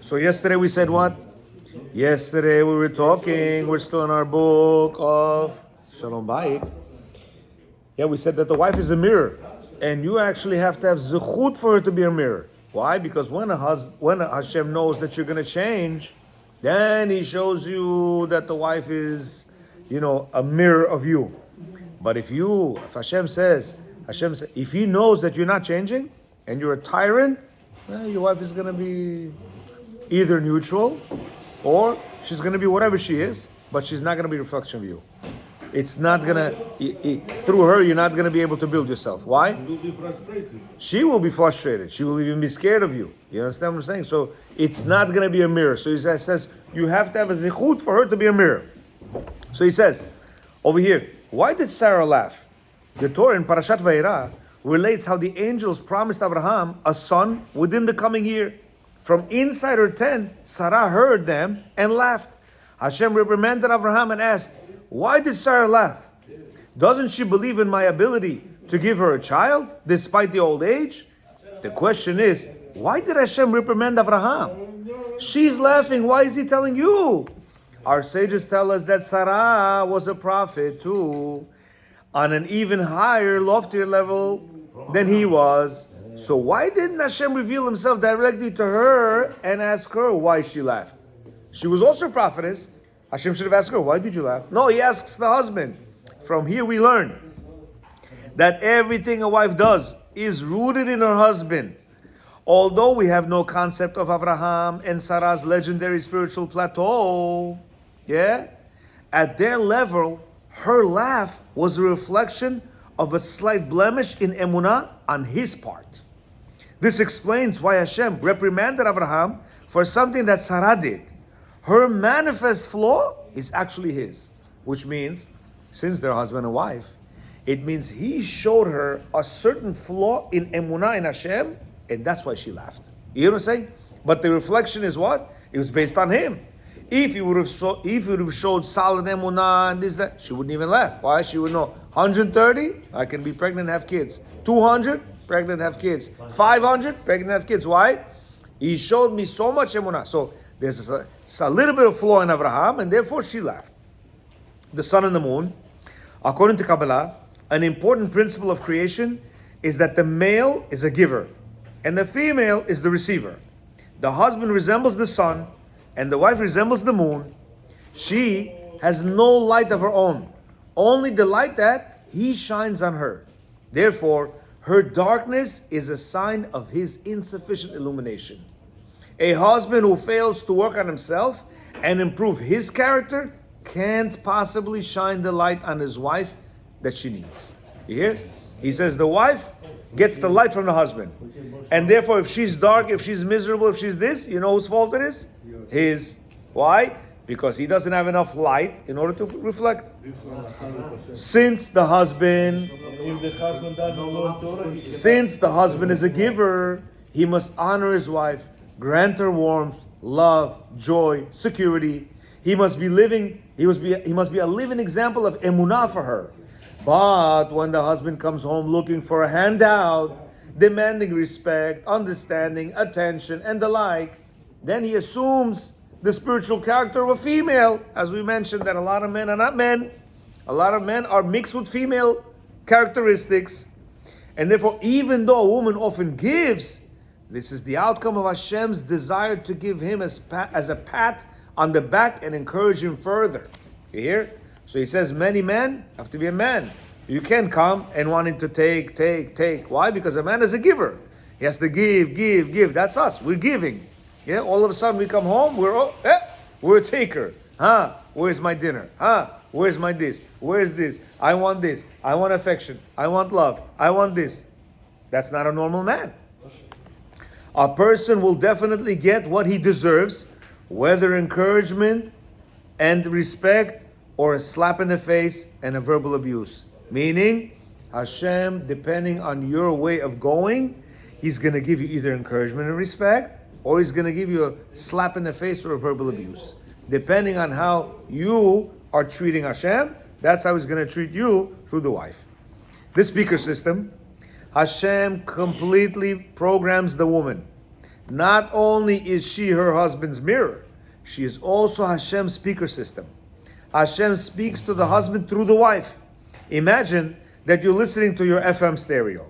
So yesterday we said what? Yesterday we were talking, we're still in our book of Shalom Bayit. Yeah, we said that the wife is a mirror. And you actually have to have zechut for her to be a mirror. Why? Because when Hashem knows that you're going to change, then He shows you that the wife is, a mirror of you. But if Hashem says, if He knows that you're not changing and you're a tyrant, your wife is going to be either neutral or she's going to be whatever she is, but she's not going to be a reflection of you. It's not gonna, through her, you're not gonna be able to build yourself. Why? You will be frustrated. She will be frustrated. She will even be scared of you. You understand what I'm saying? So it's not gonna be a mirror. So he says, you have to have a zichut for her to be a mirror. So he says, over here, why did Sarah laugh? The Torah in Parashat Vayera relates how the angels promised Abraham a son within the coming year. From inside her tent, Sarah heard them and laughed. Hashem reprimanded Abraham and asked, why did Sarah laugh? Doesn't she believe in my ability to give her a child despite the old age? The question is, why did Hashem reprimand Abraham? She's laughing. Why is He telling you? Our sages tell us that Sarah was a prophet too, on an even higher, loftier level than he was. So why didn't Hashem reveal Himself directly to her and ask her why she laughed? She was also a prophetess. Hashem should have asked her, why did you laugh? No, He asks the husband. From here we learn that everything a wife does is rooted in her husband. Although we have no concept of Abraham and Sarah's legendary spiritual plateau, at their level, her laugh was a reflection of a slight blemish in emunah on his part. This explains why Hashem reprimanded Abraham for something that Sarah did. Her manifest flaw is actually his, which means, since they're husband and wife, it means he showed her a certain flaw in emunah in Hashem, and that's why she laughed. You know what I'm saying? But the reflection is what? It was based on him. If he would have showed solid emunah and this, that, she wouldn't even laugh. Why? She would know, 130, I can be pregnant and have kids. 200, pregnant and have kids. 500, pregnant and have kids. Why? He showed me so much emunah. So there's a little bit of flaw in Abraham, and therefore she laughed. The sun and the moon, according to Kabbalah, an important principle of creation is that the male is a giver, and the female is the receiver. The husband resembles the sun, and the wife resembles the moon. She has no light of her own, only the light that he shines on her. Therefore, her darkness is a sign of his insufficient illumination. A husband who fails to work on himself and improve his character can't possibly shine the light on his wife that she needs. You hear? He says the wife gets the light from the husband. And therefore, if she's dark, if she's miserable, if she's this, you know whose fault it is? His. Why? Because he doesn't have enough light in order to reflect. Since the husband, If the husband doesn't learn Torah, since the husband is a giver, he must honor his wife, grant her warmth, love, joy, security. He must be a living example of emunah for her. But when the husband comes home looking for a handout, demanding respect, understanding, attention, and the like, then he assumes the spiritual character of a female. As we mentioned, that a lot of men are not men. A lot of men are mixed with female characteristics. And therefore, even though a woman often gives, this is the outcome of Hashem's desire to give him as a pat on the back and encourage him further. You hear? So he says many men have to be a man. You can't come and wanting to take. Why? Because a man is a giver. He has to give. That's us. We're giving. Yeah. All of a sudden we come home. We're a taker. Where's my dinner? Where's my this? Where's this? I want this. I want affection. I want love. I want this. That's not a normal man. A person will definitely get what he deserves, whether encouragement and respect or a slap in the face and a verbal abuse. Meaning, Hashem, depending on your way of going, He's going to give you either encouragement and respect, or He's going to give you a slap in the face or a verbal abuse. Depending on how you are treating Hashem, that's how He's going to treat you through the wife. This speaker system, Hashem completely programs the woman. Not only is she her husband's mirror, she is also Hashem's speaker system. Hashem speaks to the husband through the wife. Imagine that you're listening to your FM stereo.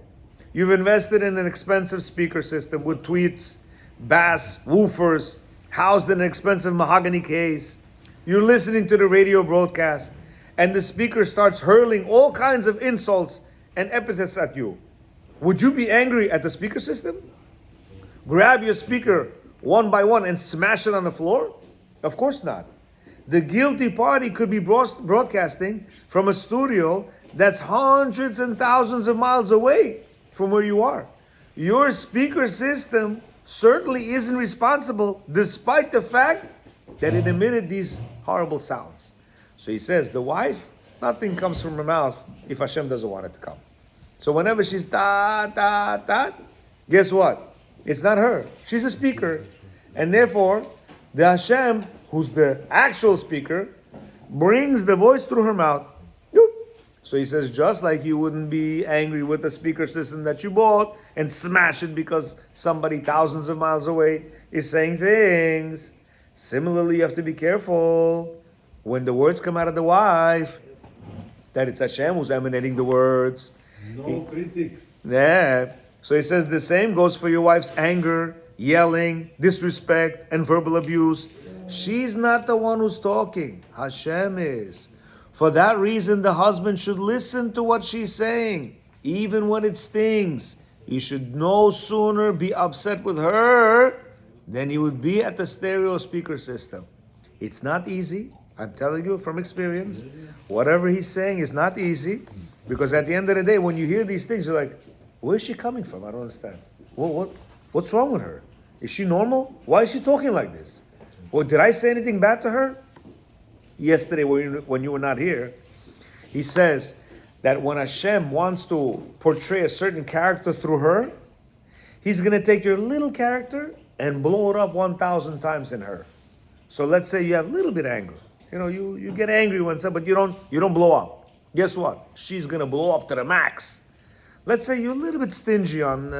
You've invested in an expensive speaker system with tweets, bass, woofers, housed in an expensive mahogany case. You're listening to the radio broadcast, and the speaker starts hurling all kinds of insults and epithets at you. Would you be angry at the speaker system? Grab your speaker one by one and smash it on the floor? Of course not. The guilty party could be broadcasting from a studio that's hundreds and thousands of miles away from where you are. Your speaker system certainly isn't responsible, despite the fact that it emitted these horrible sounds. So he says, the wife, nothing comes from her mouth if Hashem doesn't want it to come. So whenever she's ta, guess what? It's not her. She's a speaker. And therefore, the Hashem, who's the actual speaker, brings the voice through her mouth. So he says, just like you wouldn't be angry with the speaker system that you bought and smash it because somebody thousands of miles away is saying things. Similarly, you have to be careful when the words come out of the wife, that it's Hashem who's emanating the words. No critics. Yeah. So he says the same goes for your wife's anger, yelling, disrespect, and verbal abuse. She's not the one who's talking. Hashem is. For that reason, the husband should listen to what she's saying, even when it stings. He should no sooner be upset with her than he would be at the stereo speaker system. It's not easy. I'm telling you from experience. Whatever he's saying is not easy, because at the end of the day, when you hear these things, you're like, where's she coming from? I don't understand. What's wrong with her? Is she normal? Why is she talking like this? Well, did I say anything bad to her? Yesterday, when you were not here, he says that when Hashem wants to portray a certain character through her, he's going to take your little character and blow it up 1,000 times in her. So let's say you have a little bit of anger. You get angry when somebody, but you don't blow up. Guess what? She's going to blow up to the max. Let's say you're a little bit stingy on,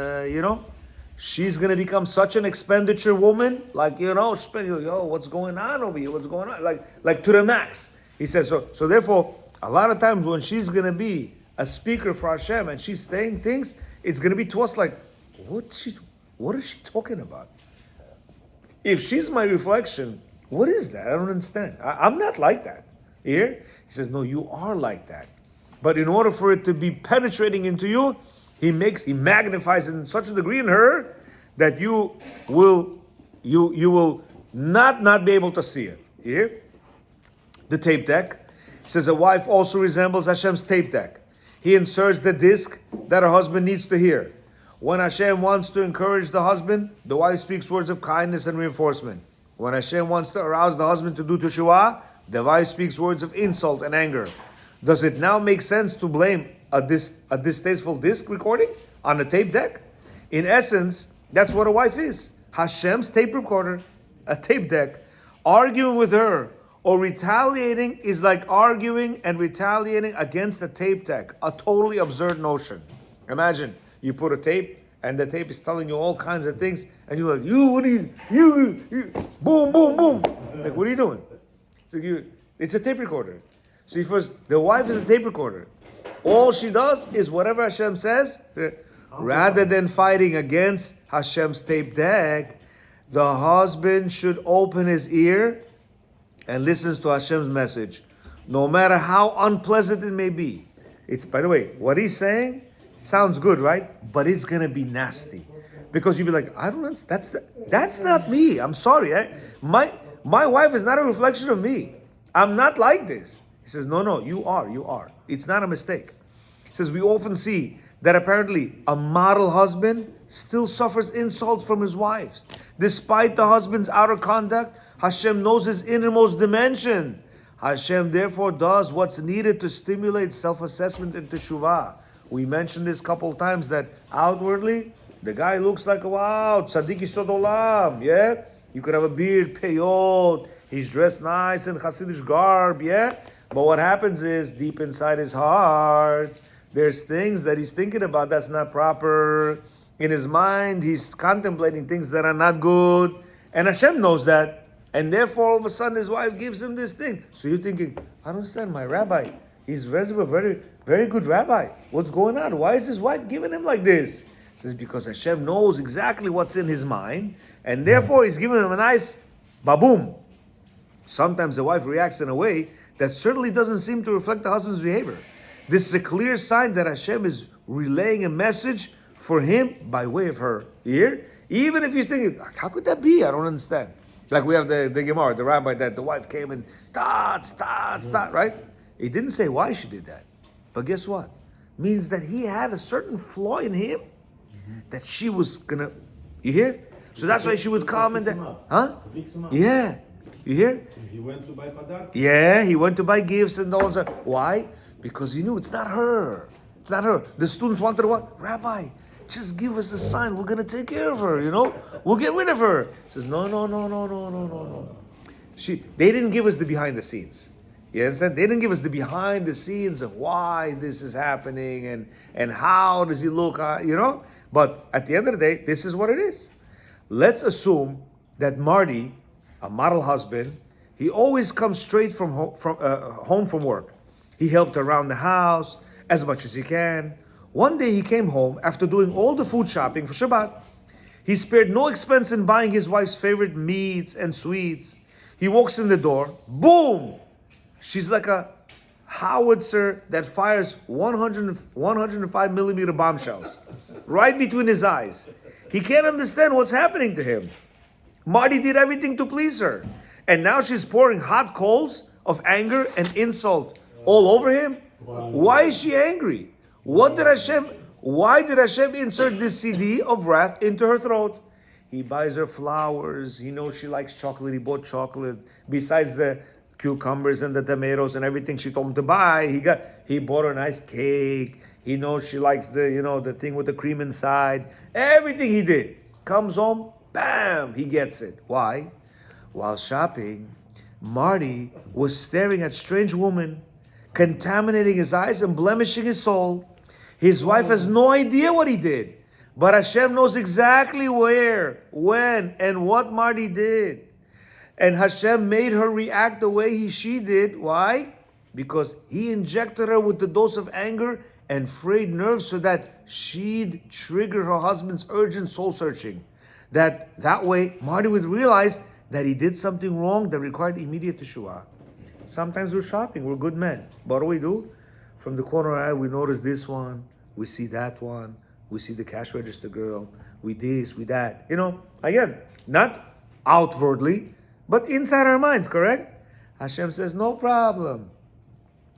she's going to become such an expenditure woman, like, what's going on over here? What's going on? Like to the max. He says, so therefore, a lot of times when she's going to be a speaker for Hashem and she's saying things, it's going to be to us like, what is she talking about? If she's my reflection, what is that? I don't understand. I'm not like that. Here? He says, no, you are like that. But in order for it to be penetrating into you, he magnifies it in such a degree in her that you will not be able to see it. Here, the tape deck. He says a wife also resembles Hashem's tape deck. He inserts the disc that her husband needs to hear. When Hashem wants to encourage the husband, the wife speaks words of kindness and reinforcement. When Hashem wants to arouse the husband to do teshuvah, the wife speaks words of insult and anger. Does it now make sense to blame a distasteful disc recording on a tape deck? In essence, that's what a wife is. Hashem's tape recorder, a tape deck. Arguing with her or retaliating is like arguing and retaliating against a tape deck, a totally absurd notion. Imagine you put a tape and the tape is telling you all kinds of things and you're like, you, boom, boom, boom. Like, what are you doing? It's a tape recorder. So first, the wife is a tape recorder. All she does is whatever Hashem says, rather than fighting against Hashem's tape deck, the husband should open his ear and listens to Hashem's message, no matter how unpleasant it may be. It's, by the way, what he's saying sounds good, right? But it's gonna be nasty, because you'll be like, I don't understand. That's not me. I'm sorry. My wife is not a reflection of me. I'm not like this. He says, no, you are. It's not a mistake. He says, we often see that apparently a model husband still suffers insults from his wives. Despite the husband's outer conduct, Hashem knows his innermost dimension. Hashem therefore does what's needed to stimulate self-assessment and teshuvah. We mentioned this a couple of times that outwardly, the guy looks like, wow, tzaddik yisod olam, yeah? You could have a beard, peyot, he's dressed nice in Hasidic garb, yeah? But what happens is, deep inside his heart, there's things that he's thinking about that's not proper. In his mind, he's contemplating things that are not good. And Hashem knows that. And therefore, all of a sudden, his wife gives him this thing. So you're thinking, I don't understand, my rabbi. He's a very, very good rabbi. What's going on? Why is his wife giving him like this? He says, because Hashem knows exactly what's in his mind. And therefore, he's giving him a nice baboom. Sometimes the wife reacts in a way that certainly doesn't seem to reflect the husband's behavior. This is a clear sign that Hashem is relaying a message for him by way of her. You hear? Even if you think, how could that be? I don't understand. Like we have the Gemara, the rabbi that the wife came and tots, right? He didn't say why she did that. But guess what? Means that he had a certain flaw in him that she was gonna, you hear? So that's why she would come and huh? Yeah. You hear? He went to buy padak. Yeah, he went to buy gifts and all that. Why? Because he knew it's not her. It's not her. The students wanted what? Rabbi, just give us the sign. We're going to take care of her, We'll get rid of her. He says, no. They didn't give us the behind the scenes. You understand? They didn't give us the behind the scenes of why this is happening and how does he look, But at the end of the day, this is what it is. Let's assume that Marty, a model husband, he always comes straight from home from work. He helped around the house as much as he can. One day he came home after doing all the food shopping for Shabbat. He spared no expense in buying his wife's favorite meats and sweets. He walks in the door, boom! She's like a howitzer that fires 105 millimeter bombshells right between his eyes. He can't understand what's happening to him. Marty did everything to please her. And now she's pouring hot coals of anger and insult all over him. Wow. Why is she angry? Why did Hashem insert this CD of wrath into her throat? He buys her flowers. He knows she likes chocolate. He bought chocolate. Besides the cucumbers and the tomatoes and everything she told him to buy, he bought her a nice cake. He knows she likes the thing with the cream inside. Everything he did. Comes home, bam, he gets it. Why? While shopping, Marty was staring at strange woman, contaminating his eyes and blemishing his soul. His wife has no idea what he did, but Hashem knows exactly where, when, and what Marty did. And Hashem made her react the way she did. Why? Because he injected her with the dose of anger and frayed nerves so that she'd trigger her husband's urgent soul searching. That way, Marty would realize that he did something wrong that required immediate teshuvah. Sometimes we're shopping, we're good men. But what do we do? From the corner eye, we notice this one, we see that one, we see the cash register girl, we this, we that. Again, not outwardly, but inside our minds, correct? Hashem says, no problem.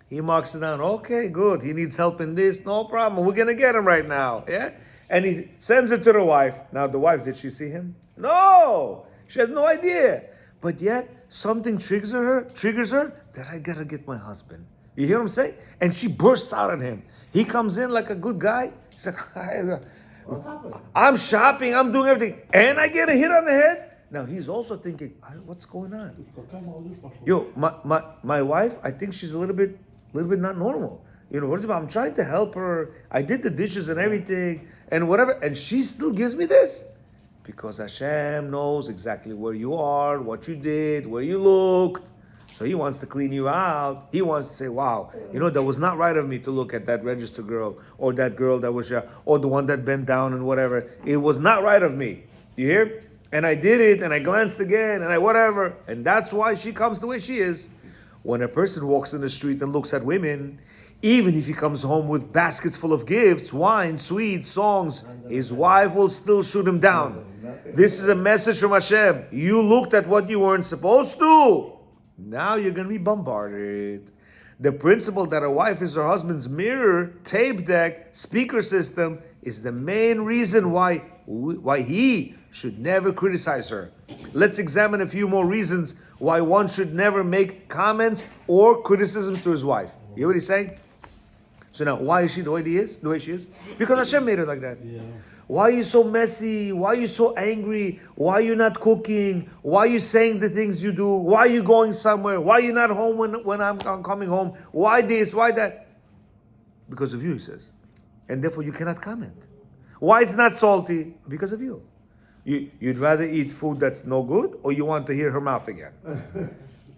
He marks it down. Okay, good. He needs help in this. No problem. We're going to get him right now. Yeah? And he sends it to the wife. Now, the wife, did she see him? No. She had no idea. But yet, something triggers her that I got to get my husband. You hear what I'm saying? And she bursts out on him. He comes in like a good guy. He's like, I'm shopping. I'm doing everything. And I get a hit on the head? Now, he's also thinking, what's going on? Yo, my wife, I think she's a little bit not normal. I'm trying to help her. I did the dishes and everything and whatever, and she still gives me this? Because Hashem knows exactly where you are, what you did, where you looked. So he wants to clean you out. He wants to say, wow, that was not right of me to look at that register girl or that girl that was, or the one that bent down and whatever. It was not right of me. You hear? And I did it, and I glanced again, and I whatever. And that's why she comes the way she is. When a person walks in the street and looks at women, even if he comes home with baskets full of gifts, wine, sweets, songs, his wife will still shoot him down. This is a message from Hashem. You looked at what you weren't supposed to. Now you're going to be bombarded. The principle that a wife is her husband's mirror, tape deck, speaker system is the main reason why he should never criticize her. Let's examine a few more reasons why one should never make comments or criticisms to his wife. You hear what he's saying? So now, why is she the way she is? Because Hashem made her like that. Yeah. Why are you so messy? Why are you so angry? Why are you not cooking? Why are you saying the things you do? Why are you going somewhere? Why are you not home when I'm coming home? Why this? Why that? Because of you, he says. And therefore you cannot comment. Why it's not salty? Because of you. You'd rather eat food that's no good, or you want to hear her mouth again?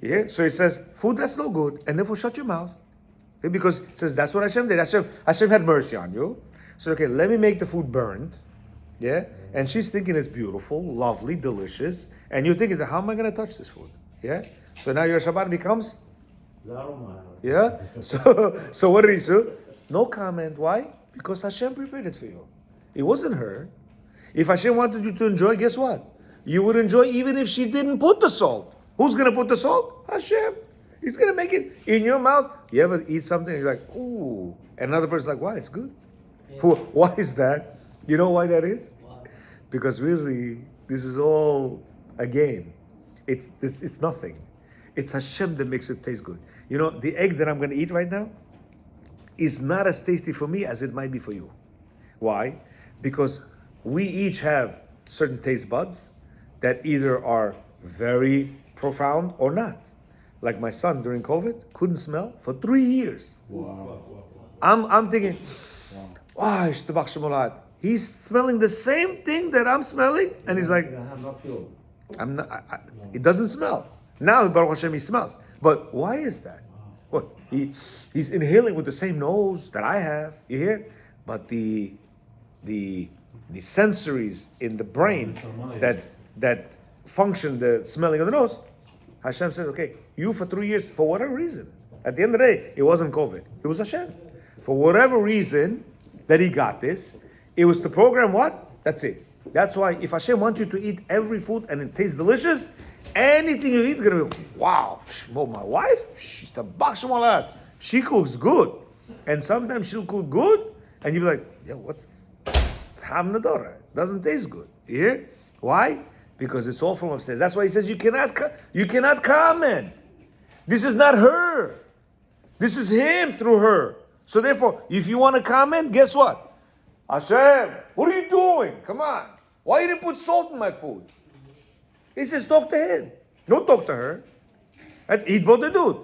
Yeah. So it says food that's no good, and therefore shut your mouth. Okay? Because it says that's what Hashem did. Hashem had mercy on you. So okay, let me make the food burned. Yeah. And she's thinking it's beautiful, lovely, delicious, and you're thinking, how am I going to touch this food? Yeah. So now your Shabbat becomes. Yeah. So what did he do? No comment. Why? Because Hashem prepared it for you. It wasn't her. If Hashem wanted you to enjoy, guess what? You would enjoy even if she didn't put the salt. Who's going to put the salt? Hashem. He's going to make it in your mouth. You ever eat something and you're like, ooh. And another person's like, why? It's good. Yeah. Why is that? You know why that is? Why? Because really, this is all a game. It's nothing. It's Hashem that makes it taste good. You know, the egg that I'm going to eat right now is not as tasty for me as it might be for you. Why? Because we each have certain taste buds that either are very profound or not. Like my son during COVID couldn't smell for 3 years. Wow. I'm thinking, wow, he's smelling the same thing that I'm smelling, and he's like, I'm not. It doesn't smell. Now Baruch Hashem he smells. But why is that? What he's inhaling with the same nose that I have. You hear? But the sensories in the brain that function the smelling of the nose, Hashem says, okay, you for 3 years, for whatever reason, at the end of the day, it wasn't COVID, it was Hashem. For whatever reason that he got this, it was to program what? That's it. That's why if Hashem wants you to eat every food and it tastes delicious, anything you eat is going to be, wow, well, my wife, she's the bakshamalat. She cooks good. And sometimes she'll cook good, and you'll be like, yeah, what's Ham Nadora? Doesn't taste good. You hear? Why? Because it's all from upstairs. That's why he says you cannot comment. This is not her. This is him through her. So therefore, if you want to comment, guess what? Hashem, what are you doing? Come on. Why you didn't put salt in my food? He says, talk to him. Don't talk to her. Eat both the dude.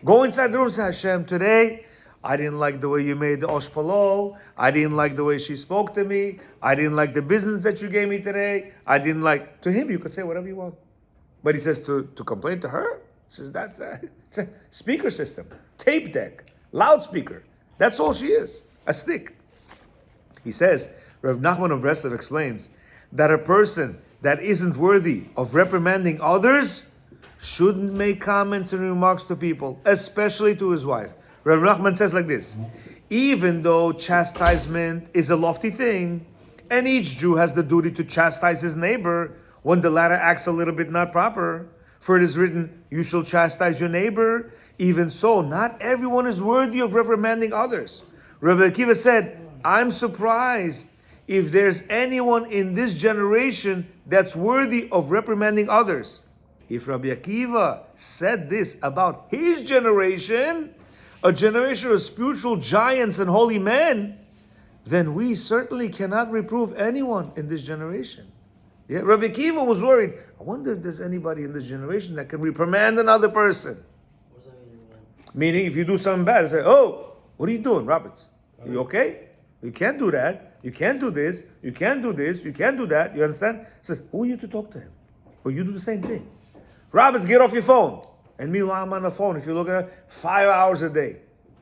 Go inside the room and say, Hashem, today, I didn't like the way you made the osh palo. I didn't like the way she spoke to me. I didn't like the business that you gave me today. I didn't like... To him, you could say whatever you want. But he says to complain to her? He says that's it's a speaker system, tape deck, loudspeaker. That's all she is, a stick. He says, Rav Nachman of Breslev explains that a person that isn't worthy of reprimanding others shouldn't make comments and remarks to people, especially to his wife. Rav Nachman says like this, even though chastisement is a lofty thing, and each Jew has the duty to chastise his neighbor when the latter acts a little bit not proper, for it is written, you shall chastise your neighbor, even so, not everyone is worthy of reprimanding others. Rabbi Akiva said, I'm surprised if there's anyone in this generation that's worthy of reprimanding others. If Rabbi Akiva said this about his generation, a generation of spiritual giants and holy men, then we certainly cannot reprove anyone in this generation. Yeah, Rabbi Akiva was worried. I wonder if there's anybody in this generation that can reprimand another person. What does that mean? Meaning, if you do something bad, say, oh, what are you doing, Roberts? Are you okay? You can't do that. You can't do this. You can't do this. You can't do that. You understand? He says, who are you to talk to him? Well, you do the same thing. Roberts, get off your phone. And meanwhile, I'm on the phone. If you look at it, 5 hours a day.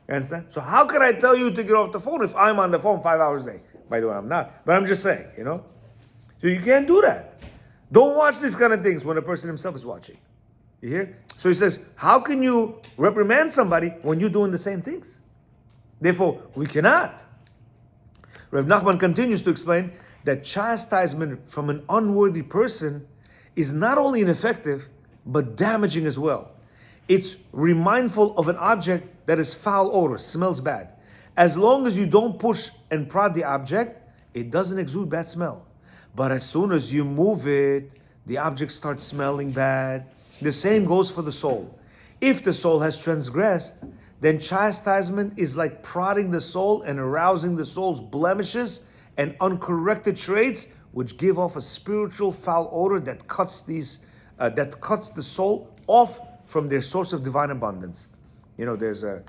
You understand? So how can I tell you to get off the phone if I'm on the phone 5 hours a day? By the way, I'm not. But I'm just saying, you know? So you can't do that. Don't watch these kind of things when a person himself is watching. You hear? So he says, how can you reprimand somebody when you're doing the same things? Therefore, we cannot. Rav Nachman continues to explain that chastisement from an unworthy person is not only ineffective, but damaging as well. It's remindful of an object that is foul odor, smells bad. As long as you don't push and prod the object, it doesn't exude bad smell. But as soon as you move it, the object starts smelling bad. The same goes for the soul. If the soul has transgressed, then chastisement is like prodding the soul and arousing the soul's blemishes and uncorrected traits, which give off a spiritual foul odor that cuts the soul off from their source of divine abundance. You know, there's a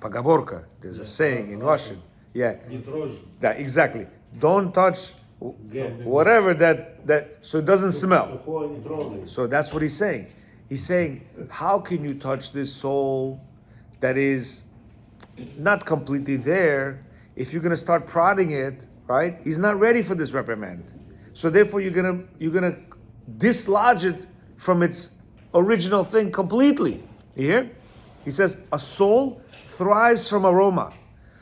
pagaborka. There's a saying in Russian. Yeah, Nitrogen. exactly. Don't touch Get whatever that so it doesn't smell. Сухое не трогай. So that's what he's saying. He's saying, how can you touch this soul that is not completely there if you're gonna start prodding it, right? He's not ready for this reprimand. So therefore you're gonna dislodge it from its original thing completely. You hear? He says a soul thrives from aroma.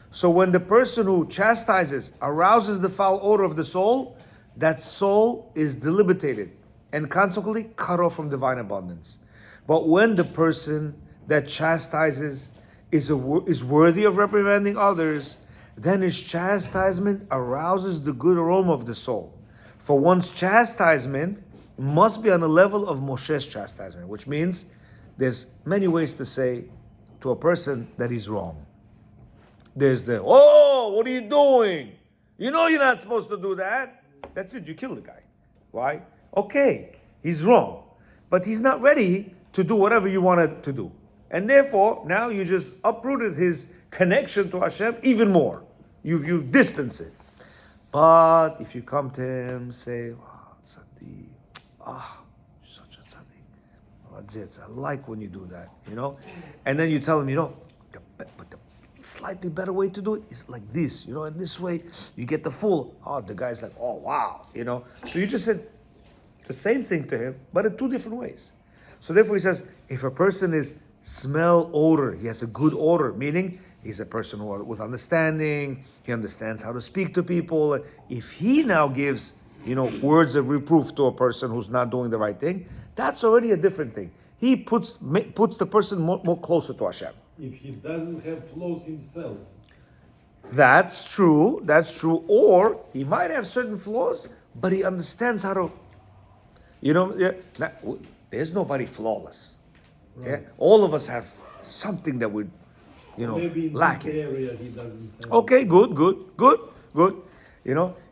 So when the person who chastises arouses the foul odor of the soul, that soul is debilitated and consequently cut off from divine abundance. But when the person that chastises is worthy of reprimanding others, then his chastisement arouses the good aroma of the soul. For one's chastisement must be on the level of Moshe's chastisement, which means there's many ways to say to a person that he's wrong. There's the, oh, what are you doing? You know you're not supposed to do that. That's it, you kill the guy. Why? Okay, he's wrong, but he's not ready to do whatever you wanted to do. And therefore, now you just uprooted his connection to Hashem even more. You distance it. But if you come to him, say, oh, tzaddik, such a tzaddik. I like when you do that, And then you tell him, but the slightly better way to do it is like this, and this way you get the full. Oh, the guy's like, oh, wow, So you just said the same thing to him, but in two different ways. So therefore he says, if a person is smell odor, he has a good odor, meaning he's a person with understanding, he understands how to speak to people. If he now gives, words of reproof to a person who's not doing the right thing, that's already a different thing. He puts the person more closer to Hashem. If he doesn't have flaws himself. That's true. Or he might have certain flaws, but he understands how to, there's nobody flawless. Right. Yeah? All of us have something that we're, maybe in lacking. This area he doesn't have. Okay, good.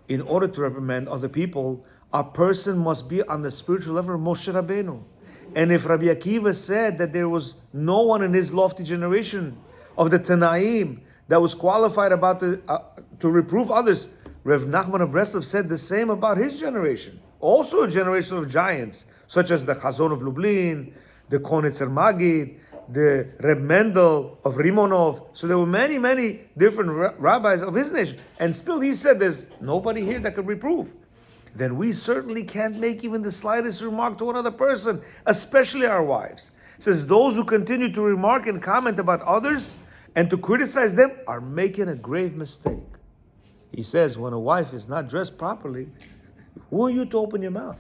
In order to reprimand other people, a person must be on the spiritual level of Moshe Rabbeinu. And if Rabbi Akiva said that there was no one in his lofty generation of the Tanaim that was qualified to reprove others, Rev Nachman of Breslov said the same about his generation. Also a generation of giants, such as the Chazon of Lublin, the Konetzer Magid, the Reb Mendel of Rimonov. So there were many, many different rabbis of his nation. And still he said there's nobody here that could reprove. Then we certainly can't make even the slightest remark to another person, especially our wives. It says those who continue to remark and comment about others and to criticize them are making a grave mistake. He says when a wife is not dressed properly, who are you to open your mouth?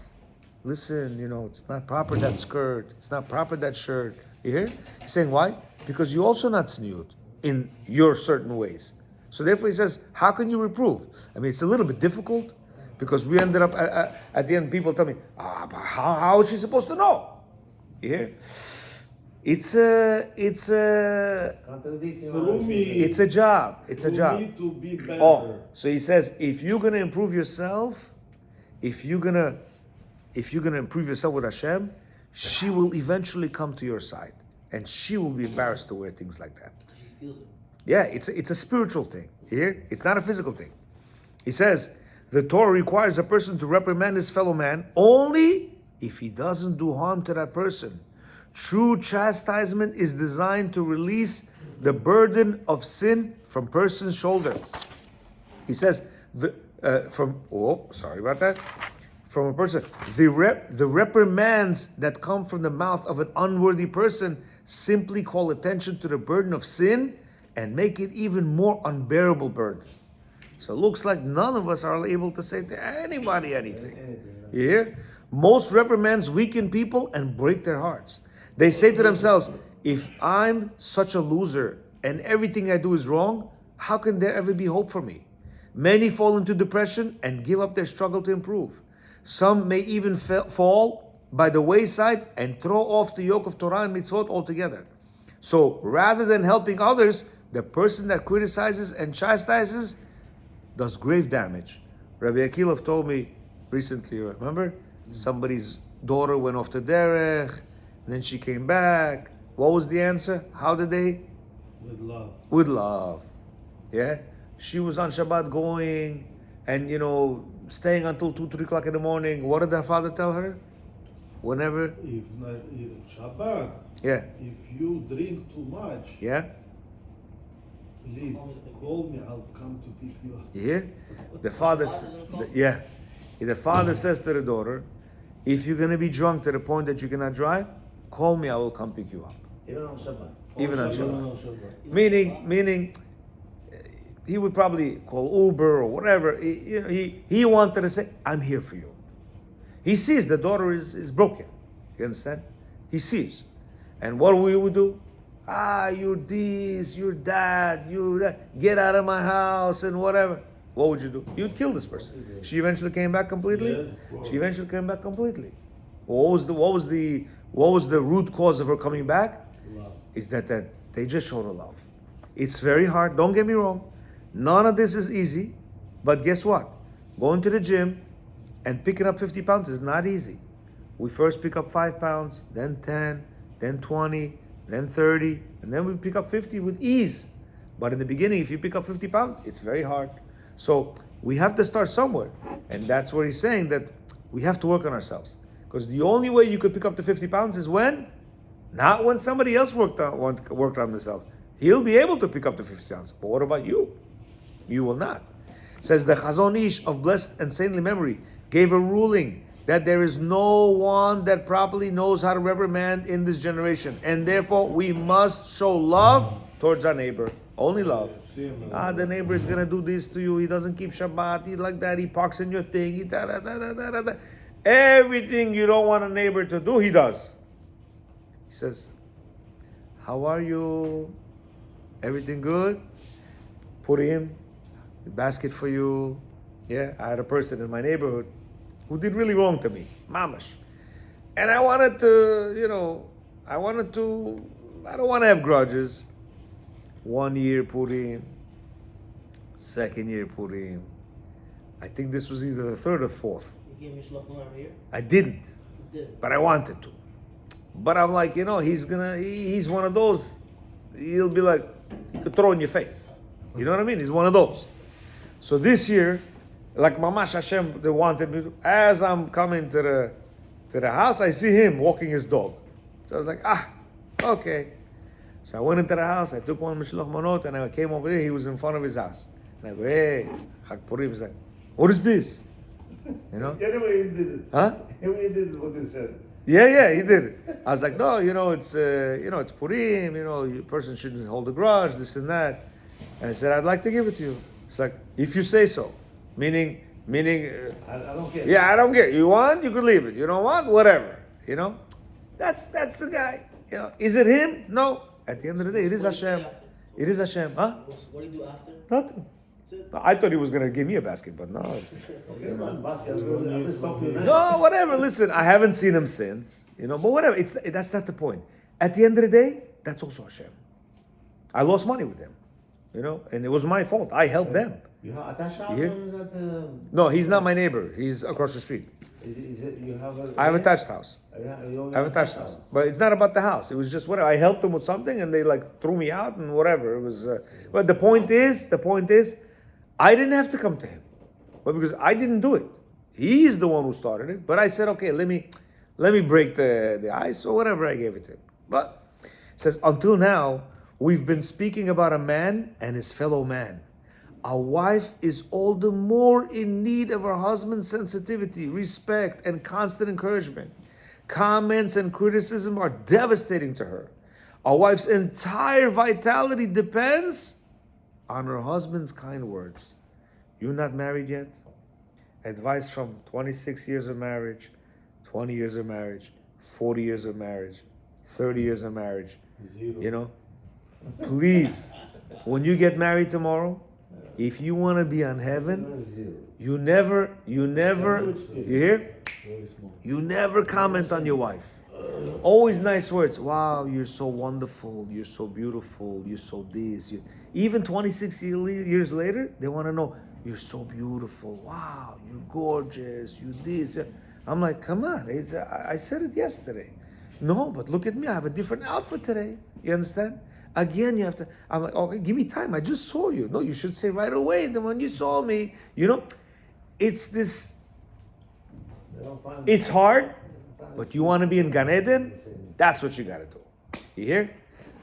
Listen, it's not proper that skirt, it's not proper that shirt. You hear? He's saying why? Because you're also not tzniut in your certain ways. So therefore he says, how can you reprove? I mean, it's a little bit difficult, because we ended up at the end. People tell me, but how is she supposed to know? Yeah, it's a job. It's a job. Me to be better. So he says, if you're gonna improve yourself, if you're gonna improve yourself with Hashem, she will eventually come to your side, and she will be embarrassed to wear things like that. Because she feels it. Yeah, it's a spiritual thing. Here, it's not a physical thing. He says, the Torah requires a person to reprimand his fellow man only if he doesn't do harm to that person. True chastisement is designed to release the burden of sin from person's shoulder. He says, from a person, the reprimands that come from the mouth of an unworthy person simply call attention to the burden of sin and make it even more unbearable burden. So it looks like none of us are able to say to anybody anything. You hear? Most reprimands weaken people and break their hearts. They say to themselves, if I'm such a loser and everything I do is wrong, how can there ever be hope for me? Many fall into depression and give up their struggle to improve. Some may even fall by the wayside and throw off the yoke of Torah and mitzvot altogether. So rather than helping others, the person that criticizes and chastises does grave damage. Rabbi Akilov told me recently, remember? Somebody's daughter went off to derech, and then she came back. What was the answer? How did they? With love. With love. Yeah? she was on Shabbat going and, staying until 2, 3 o'clock in the morning. What did her father tell her? Whenever, If not Shabbat, yeah, if you drink too much, yeah, please call me. I'll come to pick you up. you hear? The father, yeah, the father says to the daughter, if you're going to be drunk to the point that you cannot drive, call me, I will come pick you up. Even on Shabbat. Even on Shabbat. Shabbat. Meaning, he would probably call Uber or whatever. He wanted to say, I'm here for you. He sees the daughter is broken. You understand? He sees. And what we would do? You're this, you're that, you're that. Get out of my house and whatever. What would you do? You'd kill this person. She eventually came back completely. Yes. She eventually came back completely. What was the root cause of her coming back? Love. Is that they just showed her love. It's very hard. Don't get me wrong. None of this is easy. But guess what? Going to the gym and picking up 50 pounds is not easy. We first pick up 5 pounds, then 10, then 20, then 30, and then we pick up 50 with ease. But in the beginning, if you pick up 50 pounds, it's very hard. So we have to start somewhere. And that's where he's saying that we have to work on ourselves. Because the only way you could pick up the 50 pounds is when? Not when somebody else worked on themselves. He'll be able to pick up the 50 pounds. But what about you? You will not. It says the Chazon Ish of blessed and saintly memory gave a ruling that there is no one that properly knows how to reprimand in this generation. And therefore we must show love towards our neighbor. Only love. The neighbor is going to do this to you. He doesn't keep Shabbat. He like that. He parks in your thing. He da. Everything you don't want a neighbor to do, he does. He says, how are you? Everything good? Put in a basket for you. Yeah, I had a person in my neighborhood who did really wrong to me. Mamash. And I wanted to, I don't want to have grudges. 1 year Purim, 2nd year Purim. I think this was either the 3rd or 4th. You gave me Shloch every year? I didn't, You did. but I wanted to. But I'm like, he's one of those. He'll be like, he could throw in your face. You know what I mean? He's one of those. So this year, like Mamash Hashem, they wanted me to, as I'm coming to the house, I see him walking his dog. So I was like, okay. So I went into the house, I took one Mishloch Manot, and I came over there, he was in front of his house. And I go, hey, Chag Purim. He's like, what is this? Anyway, he did it. Huh? Anyway, he did what he said. Yeah, he did it. I was like, no, it's Purim, a person shouldn't hold a grudge, this and that. And I said, I'd like to give it to you. It's like, if you say so. Meaning, I don't care. yeah, I don't care. You want, you could leave it. You don't want, whatever. That's the guy. Is it him? No. At the end of the day, it is Hashem. It is Hashem. Huh? What do you do after? Nothing. I thought he was going to give me a basket, but no. Okay, man, basket. I'm stopping you. No, whatever. Listen, I haven't seen him since. But whatever. That's not the point. At the end of the day, that's also Hashem. I lost money with him. And it was my fault. I helped them. You have attached house Yeah. or is that, No, he's not my neighbor. He's across the street. is it you have a I have a attached house. you own I have a attached house. But it's not about the house. It was just whatever. I helped them with something and they threw me out and whatever. It was. But the point is, I didn't have to come to him. But because I didn't do it. He's the one who started it. But I said, okay, let me break the ice or whatever. I gave it to him. But it says, until now, we've been speaking about a man and his fellow man. A wife is all the more in need of her husband's sensitivity, respect, and constant encouragement. Comments and criticism are devastating to her. A wife's entire vitality depends on her husband's kind words. You're not married yet? Advice from 26 years of marriage, 20 years of marriage, 40 years of marriage, 30 years of marriage. Zero. Please, when you get married tomorrow, if you want to be on heaven, you never, you hear? You never comment on your wife. Always nice words. Wow, you're so wonderful. You're so beautiful. You're so this. Even 26 years later, they want to know, you're so beautiful. Wow, you're gorgeous. You this. I'm like, come on. I said it yesterday. No, but look at me. I have a different outfit today. You understand? Again, you have to. I'm like, okay, give me time. I just saw you. No, you should say right away. Then when you saw me, it's this. It's hard, but you want to be in Gan Eden. That's what you got to do. You hear?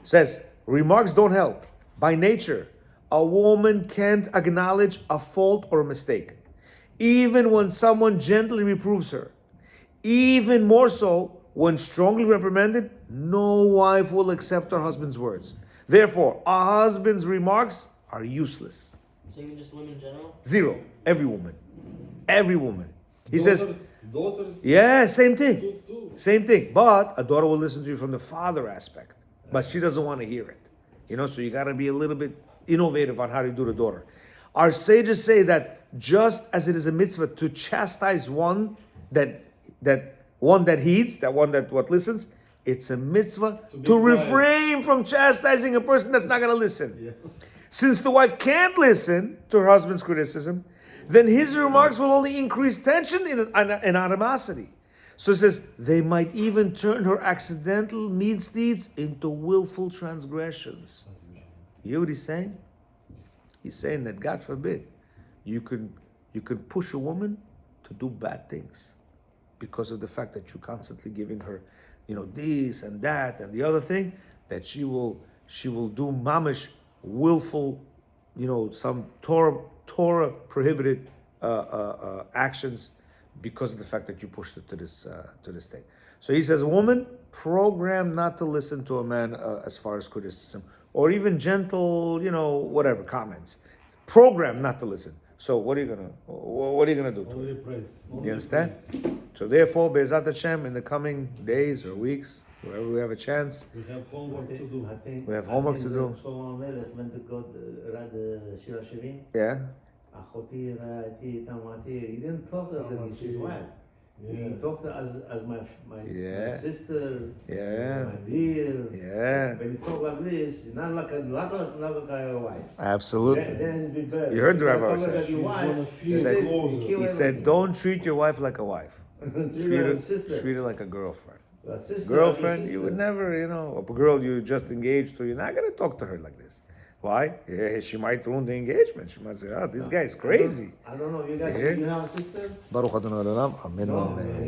Says remarks don't help. By nature, a woman can't acknowledge a fault or a mistake, even when someone gently reproves her. Even more so when strongly reprimanded, no wife will accept her husband's words. Therefore, a husband's remarks are useless. So even just women in general? Zero. Every woman. Every woman. He says, daughters, yeah, same thing. too. Same thing. But a daughter will listen to you from the father aspect. But she doesn't want to hear it. So you got to be a little bit innovative on how to do the daughter. Our sages say that just as it is a mitzvah to chastise one that heeds, that one that listens, it's a mitzvah to refrain from chastising a person that's not going to listen. Yeah. Since the wife can't listen to her husband's criticism, then his remarks will only increase tension and animosity. So it says, they might even turn her accidental misdeeds into willful transgressions. You hear what he's saying? He's saying that, God forbid, you could push a woman to do bad things because of the fact that you're constantly giving her, this and that and the other thing, that she will do mamish, willful, some Torah prohibited actions because of the fact that you pushed it to this thing. So he says, a woman programmed not to listen to a man as far as criticism or even gentle, whatever comments. Programmed not to listen. So what are you gonna do to Only it? praise. You understand? So therefore, Be'ezat Hashem, in the coming days or weeks, wherever we have a chance, We have homework to do. we have homework to do. שלמה המלך, when the God read שיר השירים, Yeah. אחותי רעייתי איתה אמרתי, he didn't talk to her as his wife. He talked to her as my Yeah. sister, Yeah. my dear. Yeah. When he talk like this, not like a wife. Absolutely. Then it's be better. You heard the rabbi Talk say. like your wife. He said- He said, don't treat your wife like a wife. Treat her like a girlfriend. Girlfriend, you would never, a girl you just engaged to, you're not going to talk to her like this. Why? Yeah, she might ruin the engagement. She might say, this guy is crazy. I don't know. You guys, Yeah. you have a sister? Baruch Adonai Olam. Amen. No. Amen.